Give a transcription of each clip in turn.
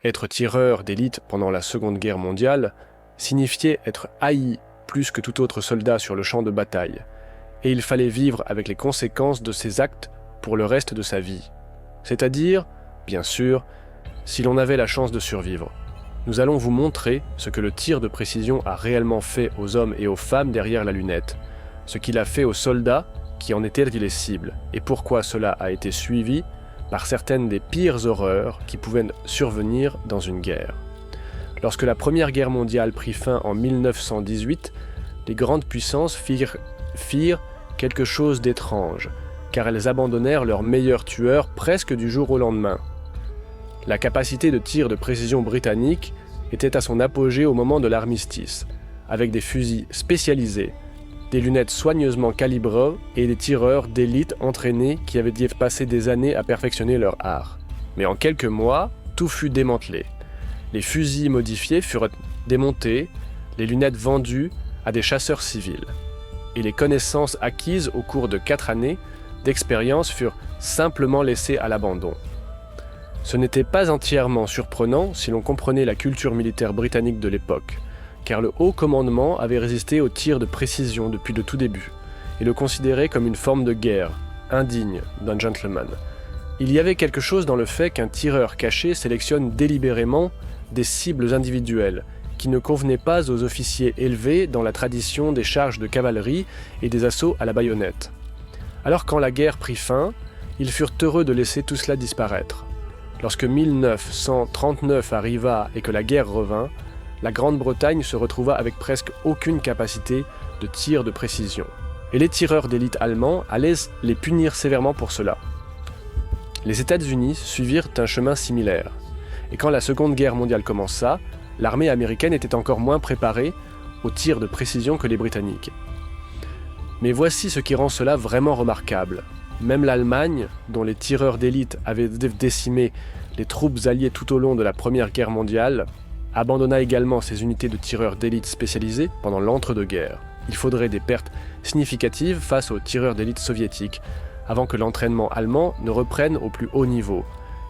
Être tireur d'élite pendant la Seconde Guerre mondiale signifiait être haï plus que tout autre soldat sur le champ de bataille, et il fallait vivre avec les conséquences de ses actes pour le reste de sa vie. C'est-à-dire, bien sûr, si l'on avait la chance de survivre. Nous allons vous montrer ce que le tir de précision a réellement fait aux hommes et aux femmes derrière la lunette, ce qu'il a fait aux soldats qui en étaient les cibles, et pourquoi cela a été suivi par certaines des pires horreurs qui pouvaient survenir dans une guerre. Lorsque la Première Guerre mondiale prit fin en 1918, les grandes puissances firent quelque chose d'étrange, car elles abandonnèrent leurs meilleurs tueurs presque du jour au lendemain. La capacité de tir de précision britannique était à son apogée au moment de l'armistice, avec des fusils spécialisés, des lunettes soigneusement calibrées et des tireurs d'élite entraînés qui avaient passé des années à perfectionner leur art. Mais en quelques mois, tout fut démantelé. Les fusils modifiés furent démontés, les lunettes vendues à des chasseurs civils. Et les connaissances acquises au cours de 4 années d'expérience furent simplement laissées à l'abandon. Ce n'était pas entièrement surprenant si l'on comprenait la culture militaire britannique de l'époque, car le haut commandement avait résisté au tir de précision depuis le tout début, et le considérait comme une forme de guerre, indigne d'un gentleman. Il y avait quelque chose dans le fait qu'un tireur caché sélectionne délibérément des cibles individuelles, qui ne convenaient pas aux officiers élevés dans la tradition des charges de cavalerie et des assauts à la baïonnette. Alors quand la guerre prit fin, ils furent heureux de laisser tout cela disparaître. Lorsque 1939 arriva et que la guerre revint, la Grande-Bretagne se retrouva avec presque aucune capacité de tir de précision. Et les tireurs d'élite allemands allaient les punir sévèrement pour cela. Les États-Unis suivirent un chemin similaire. Et quand la Seconde Guerre mondiale commença, l'armée américaine était encore moins préparée aux tirs de précision que les Britanniques. Mais voici ce qui rend cela vraiment remarquable. Même l'Allemagne, dont les tireurs d'élite avaient décimé les troupes alliées tout au long de la Première Guerre mondiale, abandonna également ses unités de tireurs d'élite spécialisés pendant l'entre-deux-guerres. Il faudrait des pertes significatives face aux tireurs d'élite soviétiques avant que l'entraînement allemand ne reprenne au plus haut niveau,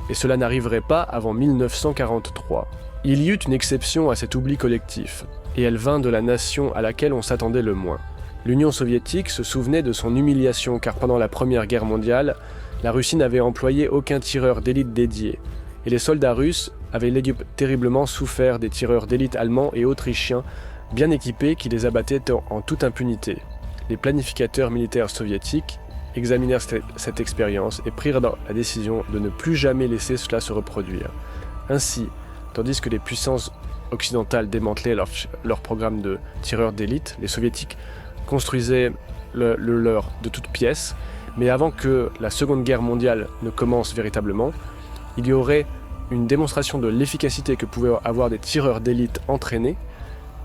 et cela n'arriverait pas avant 1943. Il y eut une exception à cet oubli collectif, et elle vint de la nation à laquelle on s'attendait le moins. L'Union soviétique se souvenait de son humiliation car pendant la Première Guerre mondiale, la Russie n'avait employé aucun tireur d'élite dédié, et les soldats russes avaient terriblement souffert des tireurs d'élite allemands et autrichiens bien équipés qui les abattaient en toute impunité. Les planificateurs militaires soviétiques examinèrent cette expérience et prirent la décision de ne plus jamais laisser cela se reproduire. Ainsi, tandis que les puissances occidentales démantelaient leur programme de tireurs d'élite, les soviétiques construisaient le leur de toutes pièces, mais avant que la Seconde Guerre mondiale ne commence véritablement, il y aurait une démonstration de l'efficacité que pouvaient avoir des tireurs d'élite entraînés.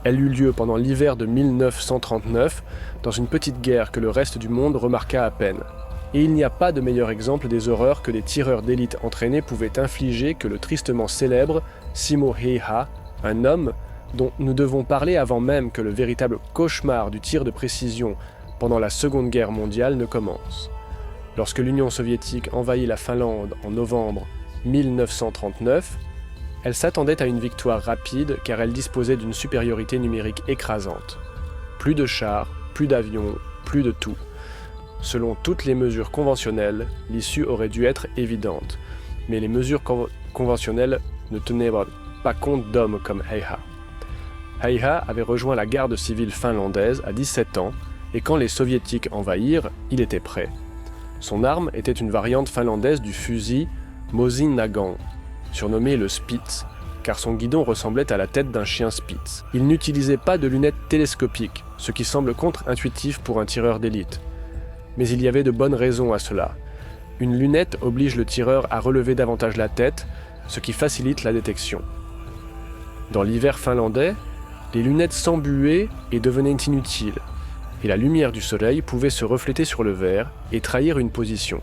Elle eut lieu pendant l'hiver de 1939, dans une petite guerre que le reste du monde remarqua à peine. Et il n'y a pas de meilleur exemple des horreurs que les tireurs d'élite entraînés pouvaient infliger que le tristement célèbre Simo Häyhä, un homme dont nous devons parler avant même que le véritable cauchemar du tir de précision pendant la Seconde Guerre mondiale ne commence. Lorsque l'Union soviétique envahit la Finlande en novembre 1939, elle s'attendait à une victoire rapide car elle disposait d'une supériorité numérique écrasante. Plus de chars, plus d'avions, plus de tout. Selon toutes les mesures conventionnelles, l'issue aurait dû être évidente, mais les mesures conventionnelles ne tenaient pas compte d'hommes comme Häyhä. Häyhä avait rejoint la garde civile finlandaise à 17 ans et quand les soviétiques envahirent, il était prêt. Son arme était une variante finlandaise du fusil Mosin Nagant, surnommé le Spitz, car son guidon ressemblait à la tête d'un chien Spitz. Il n'utilisait pas de lunettes télescopiques, ce qui semble contre-intuitif pour un tireur d'élite. Mais il y avait de bonnes raisons à cela. Une lunette oblige le tireur à relever davantage la tête, ce qui facilite la détection. Dans l'hiver finlandais, les lunettes s'embuaient et devenaient inutiles, et la lumière du soleil pouvait se refléter sur le verre et trahir une position.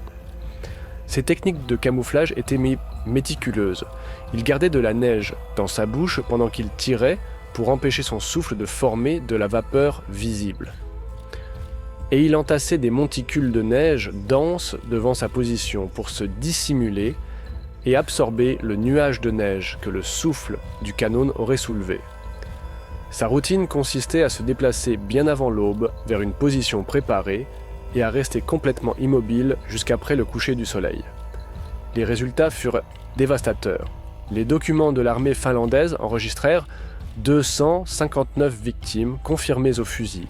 Ces techniques de camouflage étaient méticuleuses. Il gardait de la neige dans sa bouche pendant qu'il tirait pour empêcher son souffle de former de la vapeur visible. Et il entassait des monticules de neige denses devant sa position pour se dissimuler et absorber le nuage de neige que le souffle du canon aurait soulevé. Sa routine consistait à se déplacer bien avant l'aube vers une position préparée et à rester complètement immobile jusqu'après le coucher du soleil. Les résultats furent dévastateurs. Les documents de l'armée finlandaise enregistrèrent 259 victimes confirmées au fusil,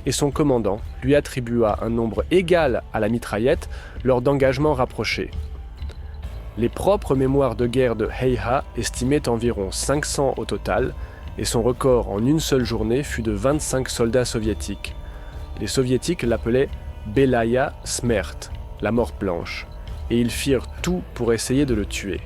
et son commandant lui attribua un nombre égal à la mitraillette lors d'engagements rapprochés. Les propres mémoires de guerre de Heiha estimaient environ 500 au total, et son record en une seule journée fut de 25 soldats soviétiques. Les soviétiques l'appelaient Belaya Smert, la mort blanche, et ils firent tout pour essayer de le tuer.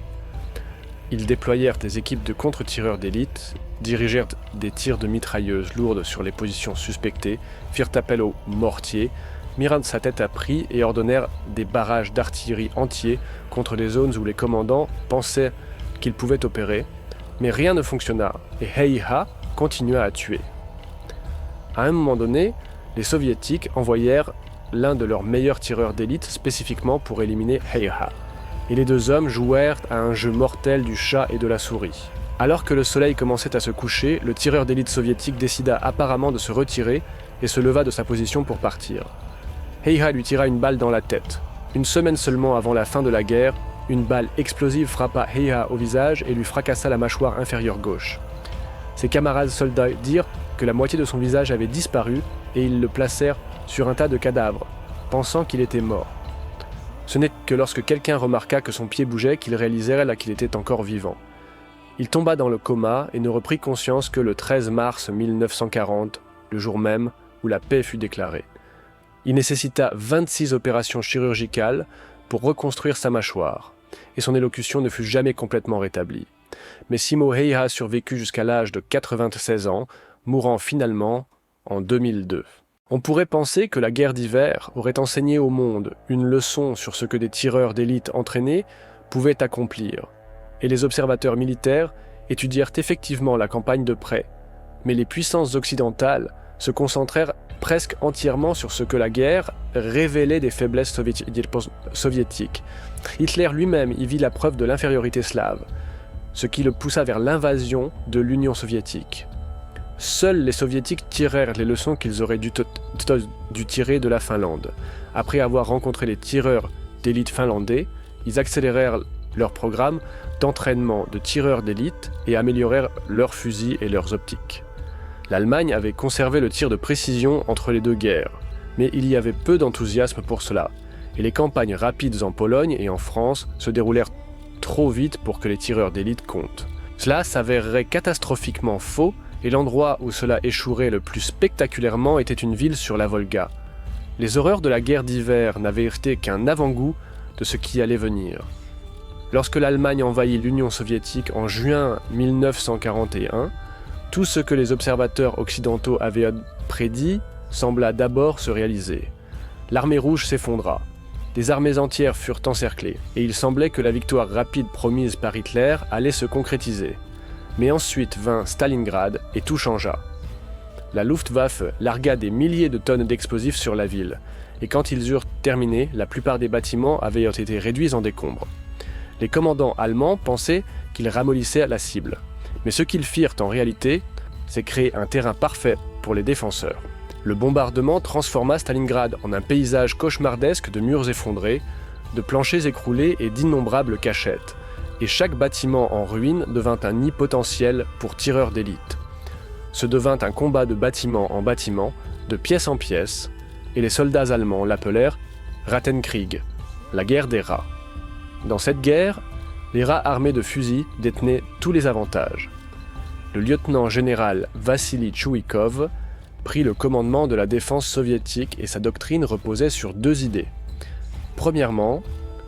Ils déployèrent des équipes de contre-tireurs d'élite, dirigèrent des tirs de mitrailleuses lourdes sur les positions suspectées, firent appel aux mortiers, mirent sa tête à prix et ordonnèrent des barrages d'artillerie entiers contre les zones où les commandants pensaient qu'ils pouvaient opérer, mais rien ne fonctionna et Heiha continua à tuer. À un moment donné, les soviétiques envoyèrent l'un de leurs meilleurs tireurs d'élite spécifiquement pour éliminer Heiha, et les deux hommes jouèrent à un jeu mortel du chat et de la souris. Alors que le soleil commençait à se coucher, le tireur d'élite soviétique décida apparemment de se retirer et se leva de sa position pour partir. Heiha lui tira une balle dans la tête. Une semaine seulement avant la fin de la guerre, une balle explosive frappa Heiha au visage et lui fracassa la mâchoire inférieure gauche. Ses camarades soldats dirent que la moitié de son visage avait disparu et ils le placèrent sur un tas de cadavres, pensant qu'il était mort. Ce n'est que lorsque quelqu'un remarqua que son pied bougeait qu'ils réalisèrent qu'il était encore vivant. Il tomba dans le coma et ne reprit conscience que le 13 mars 1940, le jour même où la paix fut déclarée. Il nécessita 26 opérations chirurgicales pour reconstruire sa mâchoire, et son élocution ne fut jamais complètement rétablie. Mais Simo Heiha survécut jusqu'à l'âge de 96 ans, mourant finalement en 2002. On pourrait penser que la guerre d'hiver aurait enseigné au monde une leçon sur ce que des tireurs d'élite entraînés pouvaient accomplir, et les observateurs militaires étudièrent effectivement la campagne de près, mais les puissances occidentales se concentrèrent presque entièrement sur ce que la guerre révélait des faiblesses soviétiques. Hitler lui-même y vit la preuve de l'infériorité slave, ce qui le poussa vers l'invasion de l'Union soviétique. Seuls les soviétiques tirèrent les leçons qu'ils auraient dû tirer de la Finlande. Après avoir rencontré les tireurs d'élite finlandais, ils accélérèrent leur programme d'entraînement de tireurs d'élite et améliorèrent leurs fusils et leurs optiques. L'Allemagne avait conservé le tir de précision entre les deux guerres, mais il y avait peu d'enthousiasme pour cela, et les campagnes rapides en Pologne et en France se déroulèrent trop vite pour que les tireurs d'élite comptent. Cela s'avérerait catastrophiquement faux, et l'endroit où cela échouerait le plus spectaculairement était une ville sur la Volga. Les horreurs de la guerre d'hiver n'avaient été qu'un avant-goût de ce qui allait venir. Lorsque l'Allemagne envahit l'Union soviétique en juin 1941, tout ce que les observateurs occidentaux avaient prédit sembla d'abord se réaliser. L'armée rouge s'effondra. Des armées entières furent encerclées, et il semblait que la victoire rapide promise par Hitler allait se concrétiser. Mais ensuite vint Stalingrad et tout changea. La Luftwaffe largua des milliers de tonnes d'explosifs sur la ville, et quand ils eurent terminé, la plupart des bâtiments avaient été réduits en décombres. Les commandants allemands pensaient qu'ils ramollissaient la cible, mais ce qu'ils firent en réalité, c'est créer un terrain parfait pour les défenseurs. Le bombardement transforma Stalingrad en un paysage cauchemardesque de murs effondrés, de planchers écroulés et d'innombrables cachettes, et chaque bâtiment en ruine devint un nid potentiel pour tireurs d'élite. Ce devint un combat de bâtiment en bâtiment, de pièce en pièce, et les soldats allemands l'appelèrent Rattenkrieg, la guerre des rats. Dans cette guerre, les rats armés de fusils détenaient tous les avantages. Le lieutenant-général Vassili Tchouikov prit le commandement de la défense soviétique et sa doctrine reposait sur deux idées. Premièrement,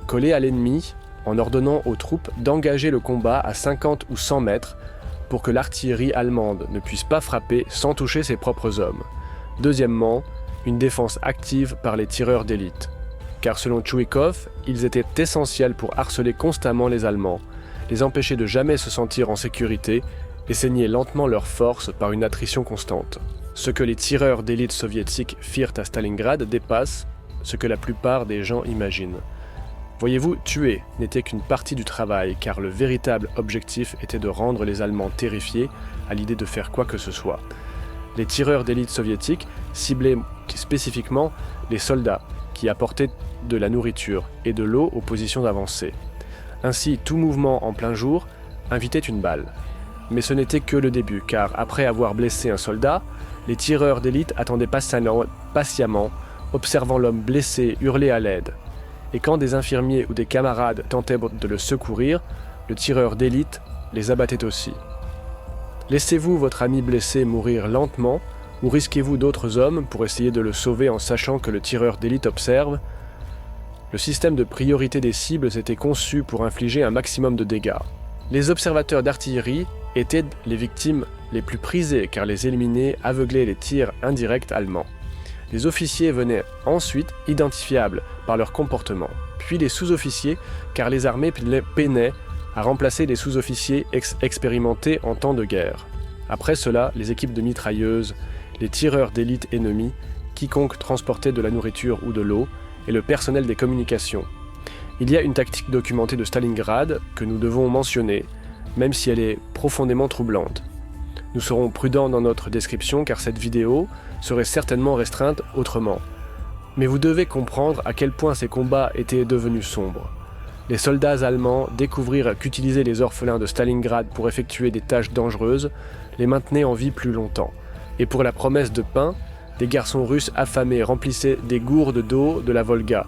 coller à l'ennemi en ordonnant aux troupes d'engager le combat à 50 ou 100 mètres pour que l'artillerie allemande ne puisse pas frapper sans toucher ses propres hommes. Deuxièmement, une défense active par les tireurs d'élite. Car selon Tchouikov, ils étaient essentiels pour harceler constamment les Allemands, les empêcher de jamais se sentir en sécurité et saigner lentement leurs forces par une attrition constante. Ce que les tireurs d'élite soviétiques firent à Stalingrad dépasse ce que la plupart des gens imaginent. Voyez-vous, tuer n'était qu'une partie du travail, car le véritable objectif était de rendre les Allemands terrifiés à l'idée de faire quoi que ce soit. Les tireurs d'élite soviétiques ciblaient spécifiquement les soldats qui apportaient de la nourriture et de l'eau aux positions avancées. Ainsi, tout mouvement en plein jour invitait une balle. Mais ce n'était que le début, car après avoir blessé un soldat, les tireurs d'élite attendaient patiemment, observant l'homme blessé hurler à l'aide. Et quand des infirmiers ou des camarades tentaient de le secourir, le tireur d'élite les abattait aussi. Laissez-vous votre ami blessé mourir lentement, ou risquez-vous d'autres hommes pour essayer de le sauver en sachant que le tireur d'élite observe? Le système de priorité des cibles était conçu pour infliger un maximum de dégâts. Les observateurs d'artillerie étaient les victimes les plus prisées car les éliminés aveuglaient les tirs indirects allemands. Les officiers venaient ensuite identifiables par leur comportement, puis les sous-officiers car les armées peinaient à remplacer les sous-officiers expérimentés en temps de guerre. Après cela, les équipes de mitrailleuses, les tireurs d'élite ennemis, quiconque transportait de la nourriture ou de l'eau, et le personnel des communications. Il y a une tactique documentée de Stalingrad que nous devons mentionner, même si elle est profondément troublante. Nous serons prudents dans notre description car cette vidéo serait certainement restreinte autrement. Mais vous devez comprendre à quel point ces combats étaient devenus sombres. Les soldats allemands découvrirent qu'utiliser les orphelins de Stalingrad pour effectuer des tâches dangereuses les maintenait en vie plus longtemps. Et pour la promesse de pain, des garçons russes affamés remplissaient des gourdes d'eau de la Volga,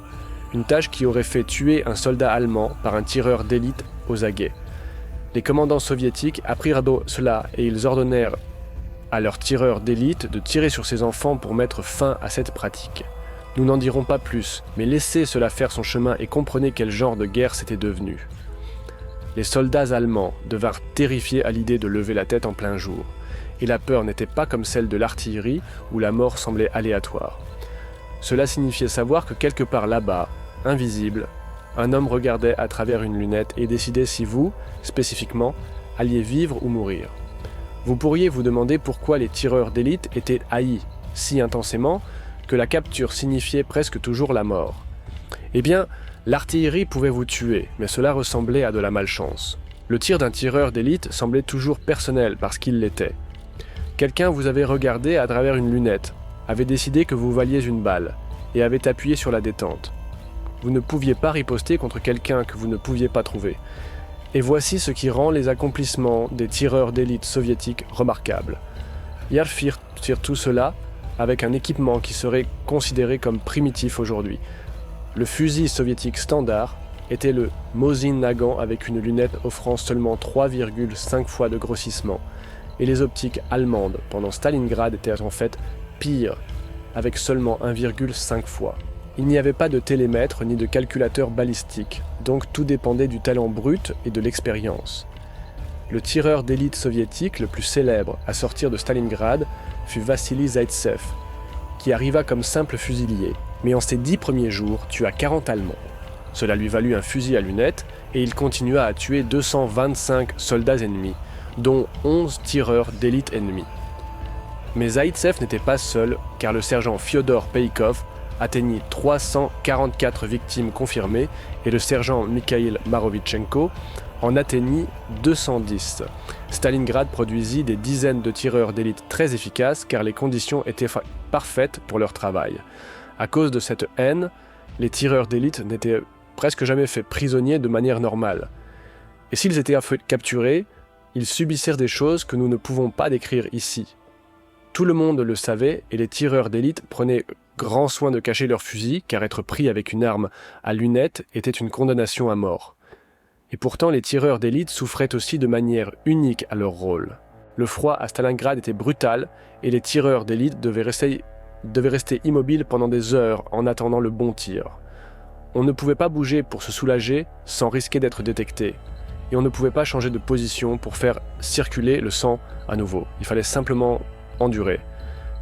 une tâche qui aurait fait tuer un soldat allemand par un tireur d'élite aux aguets. Les commandants soviétiques apprirent cela et ils ordonnèrent à leurs tireurs d'élite de tirer sur ces enfants pour mettre fin à cette pratique. Nous n'en dirons pas plus, mais laissez cela faire son chemin et comprenez quel genre de guerre c'était devenu. Les soldats allemands devinrent terrifiés à l'idée de lever la tête en plein jour. Et la peur n'était pas comme celle de l'artillerie où la mort semblait aléatoire. Cela signifiait savoir que quelque part là-bas, invisible, un homme regardait à travers une lunette et décidait si vous, spécifiquement, alliez vivre ou mourir. Vous pourriez vous demander pourquoi les tireurs d'élite étaient haïs si intensément que la capture signifiait presque toujours la mort. Eh bien, l'artillerie pouvait vous tuer, mais cela ressemblait à de la malchance. Le tir d'un tireur d'élite semblait toujours personnel parce qu'il l'était. Quelqu'un vous avait regardé à travers une lunette, avait décidé que vous valiez une balle, et avait appuyé sur la détente. Vous ne pouviez pas riposter contre quelqu'un que vous ne pouviez pas trouver. Et voici ce qui rend les accomplissements des tireurs d'élite soviétiques remarquables. Ils firent tout cela avec un équipement qui serait considéré comme primitif aujourd'hui. Le fusil soviétique standard était le Mosin Nagant avec une lunette offrant seulement 3,5 fois de grossissement. Et les optiques allemandes pendant Stalingrad étaient en fait pires, avec seulement 1,5 fois. Il n'y avait pas de télémètre ni de calculateur balistique, donc tout dépendait du talent brut et de l'expérience. Le tireur d'élite soviétique le plus célèbre à sortir de Stalingrad fut Vassili Zaïtsev, qui arriva comme simple fusilier, mais en ses 10 premiers jours tua 40 Allemands. Cela lui valut un fusil à lunettes et il continua à tuer 225 soldats ennemis, dont 11 tireurs d'élite ennemis. Mais Zaïtsev n'était pas seul, car le sergent Fyodor Peikov atteignit 344 victimes confirmées et le sergent Mikhail Marovitchenko en atteignit 210. Stalingrad produisit des dizaines de tireurs d'élite très efficaces car les conditions étaient parfaites pour leur travail. À cause de cette haine, les tireurs d'élite n'étaient presque jamais faits prisonniers de manière normale. Et s'ils étaient capturés, ils subissèrent des choses que nous ne pouvons pas décrire ici. Tout le monde le savait et les tireurs d'élite prenaient grand soin de cacher leurs fusils car être pris avec une arme à lunettes était une condamnation à mort. Et pourtant les tireurs d'élite souffraient aussi de manière unique à leur rôle. Le froid à Stalingrad était brutal et les tireurs d'élite devaient rester immobiles pendant des heures en attendant le bon tir. On ne pouvait pas bouger pour se soulager sans risquer d'être détecté. Et on ne pouvait pas changer de position pour faire circuler le sang à nouveau. Il fallait simplement endurer.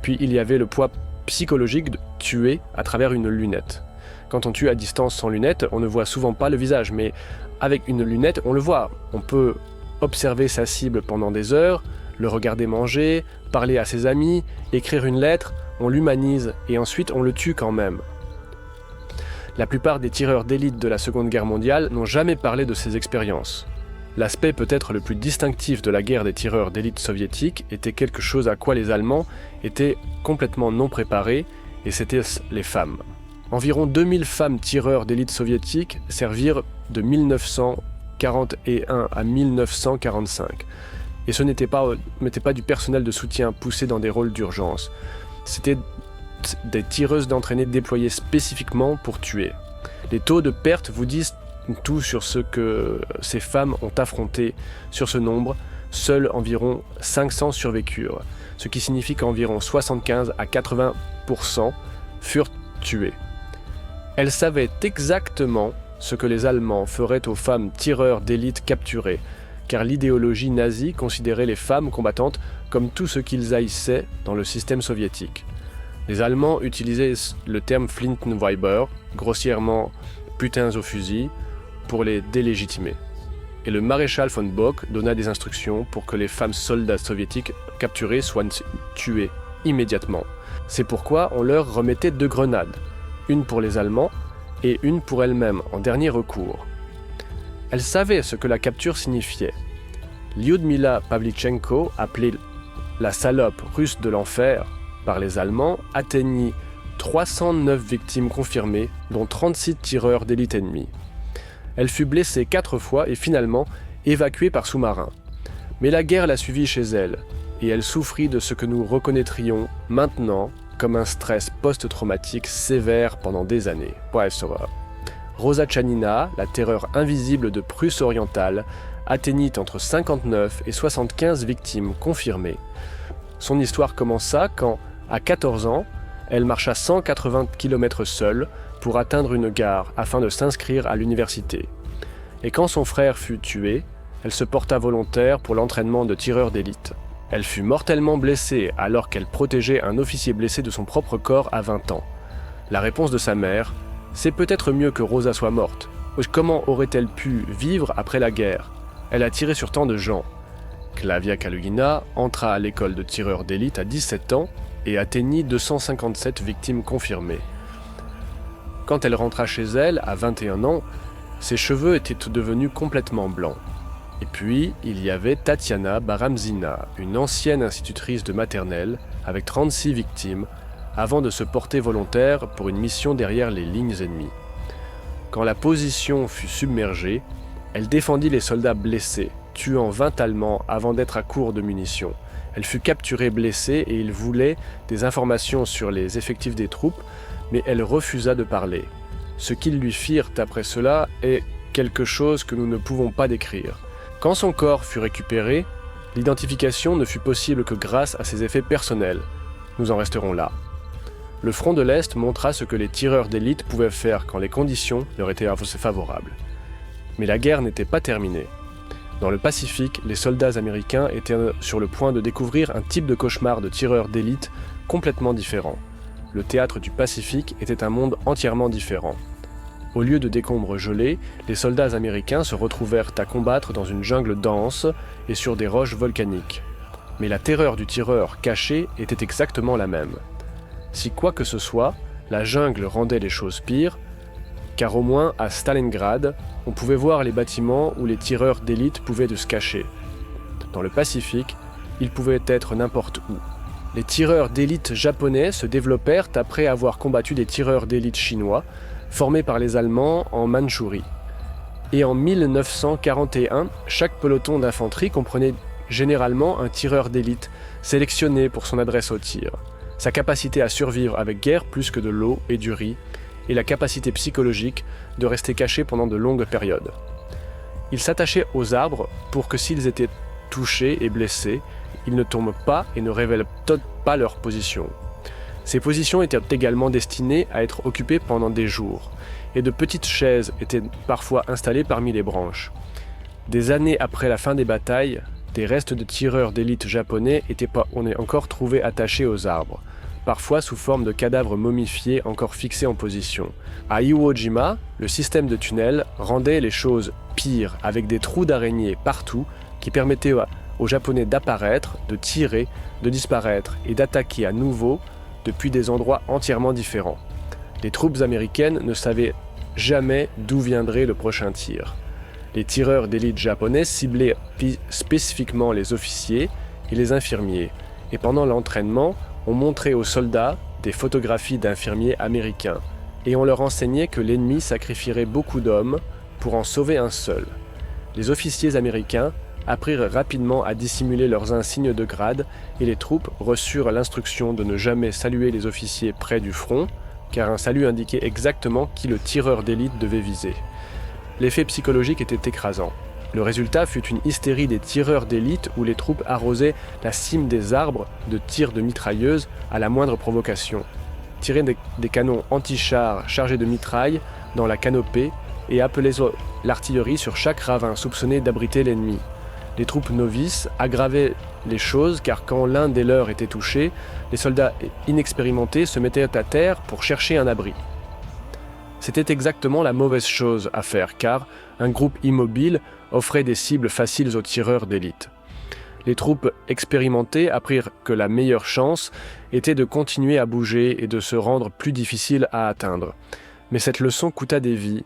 Puis il y avait le poids psychologique de tuer à travers une lunette. Quand on tue à distance sans lunette, on ne voit souvent pas le visage, mais avec une lunette, on le voit. On peut observer sa cible pendant des heures, le regarder manger, parler à ses amis, écrire une lettre, on l'humanise et ensuite on le tue quand même. La plupart des tireurs d'élite de la Seconde Guerre mondiale n'ont jamais parlé de ces expériences. L'aspect peut-être le plus distinctif de la guerre des tireurs d'élite soviétiques était quelque chose à quoi les Allemands étaient complètement non préparés, et c'était les femmes. Environ 2000 femmes tireurs d'élite soviétiques servirent de 1941 à 1945. Et ce n'était pas du personnel de soutien poussé dans des rôles d'urgence. C'était des tireuses d'entraînées déployées spécifiquement pour tuer. Les taux de perte vous disent tout sur ce que ces femmes ont affronté. Sur ce nombre, seuls environ 500 survécurent, ce qui signifie qu'environ 75 à 80% furent tués. Elles savaient exactement ce que les Allemands feraient aux femmes tireurs d'élite capturées, car l'idéologie nazie considérait les femmes combattantes comme tout ce qu'ils haïssaient dans le système soviétique. Les Allemands utilisaient le terme Flintenweiber, grossièrement putains au fusil, pour les délégitimer. Et le maréchal von Bock donna des instructions pour que les femmes soldats soviétiques capturées soient tuées immédiatement. C'est pourquoi on leur remettait 2 grenades, une pour les Allemands et une pour elles-mêmes en dernier recours. Elles savaient ce que la capture signifiait. Lyudmila Pavlichenko, appelée la salope russe de l'enfer par les Allemands, atteignit 309 victimes confirmées, dont 36 tireurs d'élite ennemis. Elle fut blessée 4 fois et finalement évacuée par sous-marin. Mais la guerre la suivit chez elle, et elle souffrit de ce que nous reconnaîtrions maintenant comme un stress post-traumatique sévère pendant des années. Rosa Tchanina, la terreur invisible de Prusse orientale, atteignit entre 59 et 75 victimes confirmées. Son histoire commença quand, à 14 ans, elle marcha 180 km seule pour atteindre une gare afin de s'inscrire à l'université. Et quand son frère fut tué, elle se porta volontaire pour l'entraînement de tireurs d'élite. Elle fut mortellement blessée alors qu'elle protégeait un officier blessé de son propre corps à 20 ans. La réponse de sa mère: « C'est peut-être mieux que Rosa soit morte. Comment aurait-elle pu vivre après la guerre? Elle a tiré sur tant de gens. » Klavia Kalugina entra à l'école de tireurs d'élite à 17 ans et atteignit 257 victimes confirmées. Quand elle rentra chez elle, à 21 ans, ses cheveux étaient devenus complètement blancs. Et puis, il y avait Tatiana Baramzina, une ancienne institutrice de maternelle, avec 36 victimes, avant de se porter volontaire pour une mission derrière les lignes ennemies. Quand la position fut submergée, elle défendit les soldats blessés, tuant 20 Allemands avant d'être à court de munitions. Elle fut capturée blessée et il voulait des informations sur les effectifs des troupes, mais elle refusa de parler. Ce qu'ils lui firent après cela est quelque chose que nous ne pouvons pas décrire. Quand son corps fut récupéré, l'identification ne fut possible que grâce à ses effets personnels. Nous en resterons là. Le front de l'Est montra ce que les tireurs d'élite pouvaient faire quand les conditions leur étaient favorables. Mais la guerre n'était pas terminée. Dans le Pacifique, les soldats américains étaient sur le point de découvrir un type de cauchemar de tireurs d'élite complètement différent. Le théâtre du Pacifique était un monde entièrement différent. Au lieu de décombres gelés, les soldats américains se retrouvèrent à combattre dans une jungle dense et sur des roches volcaniques. Mais la terreur du tireur caché était exactement la même. Si quoi que ce soit, la jungle rendait les choses pires, car au moins à Stalingrad, on pouvait voir les bâtiments où les tireurs d'élite pouvaient se cacher. Dans le Pacifique, ils pouvaient être n'importe où. Les tireurs d'élite japonais se développèrent après avoir combattu des tireurs d'élite chinois, formés par les Allemands en Mandchourie. Et en 1941, chaque peloton d'infanterie comprenait généralement un tireur d'élite, sélectionné pour son adresse au tir, sa capacité à survivre avec guère plus que de l'eau et du riz, et la capacité psychologique de rester caché pendant de longues périodes. Ils s'attachaient aux arbres pour que s'ils étaient touchés et blessés, ils ne tombent pas et ne révèlent pas leur position. Ces positions étaient également destinées à être occupées pendant des jours, et de petites chaises étaient parfois installées parmi les branches. Des années après la fin des batailles, des restes de tireurs d'élite japonais on est encore trouvés attachés aux arbres, parfois sous forme de cadavres momifiés encore fixés en position. À Iwo Jima, le système de tunnels rendait les choses pires, avec des trous d'araignées partout qui permettaient aux Japonais d'apparaître, de tirer, de disparaître et d'attaquer à nouveau depuis des endroits entièrement différents. Les troupes américaines ne savaient jamais d'où viendrait le prochain tir. Les tireurs d'élite japonais ciblaient spécifiquement les officiers et les infirmiers, et pendant l'entraînement, on montrait aux soldats des photographies d'infirmiers américains, et on leur enseignait que l'ennemi sacrifierait beaucoup d'hommes pour en sauver un seul. Les officiers américains apprirent rapidement à dissimuler leurs insignes de grade et les troupes reçurent l'instruction de ne jamais saluer les officiers près du front, car un salut indiquait exactement qui le tireur d'élite devait viser. L'effet psychologique était écrasant. Le résultat fut une hystérie des tireurs d'élite où les troupes arrosaient la cime des arbres de tirs de mitrailleuses à la moindre provocation, tiraient des canons anti-chars chargés de mitraille dans la canopée et appelaient l'artillerie sur chaque ravin soupçonné d'abriter l'ennemi. Les troupes novices aggravaient les choses car quand l'un des leurs était touché, les soldats inexpérimentés se mettaient à terre pour chercher un abri. C'était exactement la mauvaise chose à faire car un groupe immobile offrait des cibles faciles aux tireurs d'élite. Les troupes expérimentées apprirent que la meilleure chance était de continuer à bouger et de se rendre plus difficile à atteindre. Mais cette leçon coûta des vies.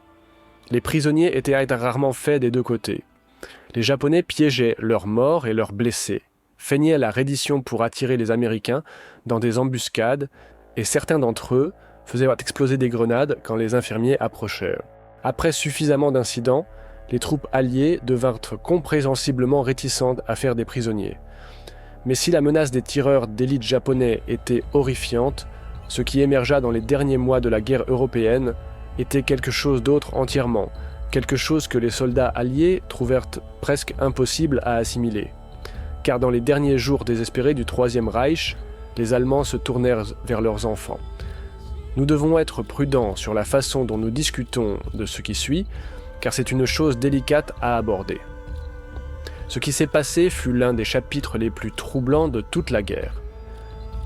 Les prisonniers étaient rarement faits des deux côtés. Les Japonais piégeaient leurs morts et leurs blessés, feignaient la reddition pour attirer les Américains dans des embuscades, et certains d'entre eux faisaient exploser des grenades quand les infirmiers approchèrent. Après suffisamment d'incidents, les troupes alliées devinrent compréhensiblement réticentes à faire des prisonniers. Mais si la menace des tireurs d'élite japonais était horrifiante, ce qui émergea dans les derniers mois de la guerre européenne était quelque chose d'autre entièrement, quelque chose que les soldats alliés trouvèrent presque impossible à assimiler. Car dans les derniers jours désespérés du Troisième Reich, les Allemands se tournèrent vers leurs enfants. Nous devons être prudents sur la façon dont nous discutons de ce qui suit, car c'est une chose délicate à aborder. Ce qui s'est passé fut l'un des chapitres les plus troublants de toute la guerre.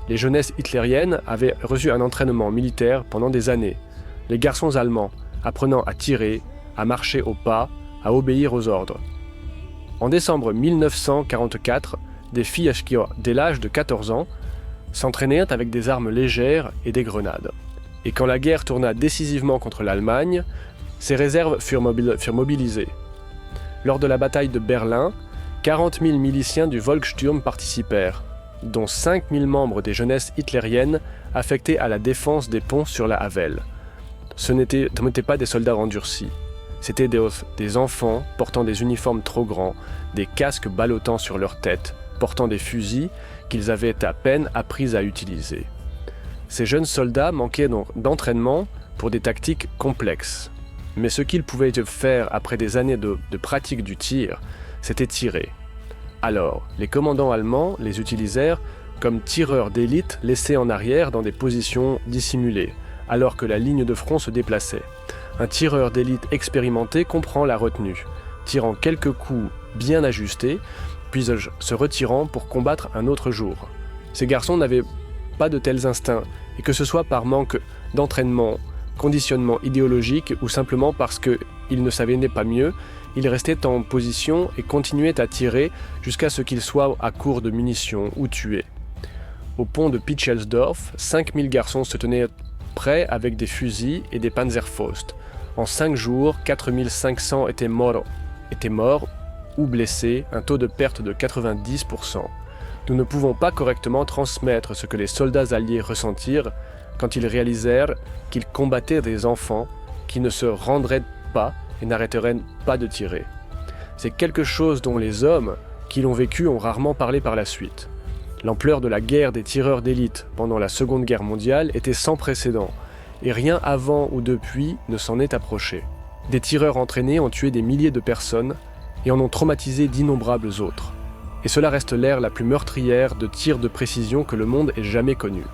Les jeunesses hitlériennes avaient reçu un entraînement militaire pendant des années. Les garçons allemands apprenant à tirer, à marcher au pas, à obéir aux ordres. En décembre 1944, des filles dès l'âge de 14 ans s'entraînaient avec des armes légères et des grenades. Et quand la guerre tourna décisivement contre l'Allemagne, ces réserves furent mobilisées. Lors de la bataille de Berlin, 40 000 miliciens du Volkssturm participèrent, dont 5 000 membres des jeunesses hitlériennes affectés à la défense des ponts sur la Havel. Ce n'étaient pas des soldats endurcis. C'étaient des enfants portant des uniformes trop grands, des casques ballottant sur leur tête, portant des fusils qu'ils avaient à peine appris à utiliser. Ces jeunes soldats manquaient d'entraînement pour des tactiques complexes. Mais ce qu'ils pouvaient faire après des années de pratique du tir, c'était tirer. Alors, les commandants allemands les utilisèrent comme tireurs d'élite laissés en arrière dans des positions dissimulées, alors que la ligne de front se déplaçait. Un tireur d'élite expérimenté comprend la retenue, tirant quelques coups bien ajustés, puis se retirant pour combattre un autre jour. Ces garçons n'avaient pas de tels instincts, et que ce soit par manque d'entraînement, conditionnement idéologique ou simplement parce qu'ils ne savaient pas mieux, ils restaient en position et continuaient à tirer jusqu'à ce qu'ils soient à court de munitions ou tués. Au pont de Pichelsdorf, 5000 garçons se tenaient prêts avec des fusils et des Panzerfaust. En 5 jours, 4500 étaient morts ou blessés, un taux de perte de 90%. Nous ne pouvons pas correctement transmettre ce que les soldats alliés ressentirent quand ils réalisèrent qu'ils combattaient des enfants qui ne se rendraient pas et n'arrêteraient pas de tirer. C'est quelque chose dont les hommes qui l'ont vécu ont rarement parlé par la suite. L'ampleur de la guerre des tireurs d'élite pendant la Seconde Guerre mondiale était sans précédent, et rien avant ou depuis ne s'en est approché. Des tireurs entraînés ont tué des milliers de personnes et en ont traumatisé d'innombrables autres. Et cela reste l'ère la plus meurtrière de tirs de précision que le monde ait jamais connue.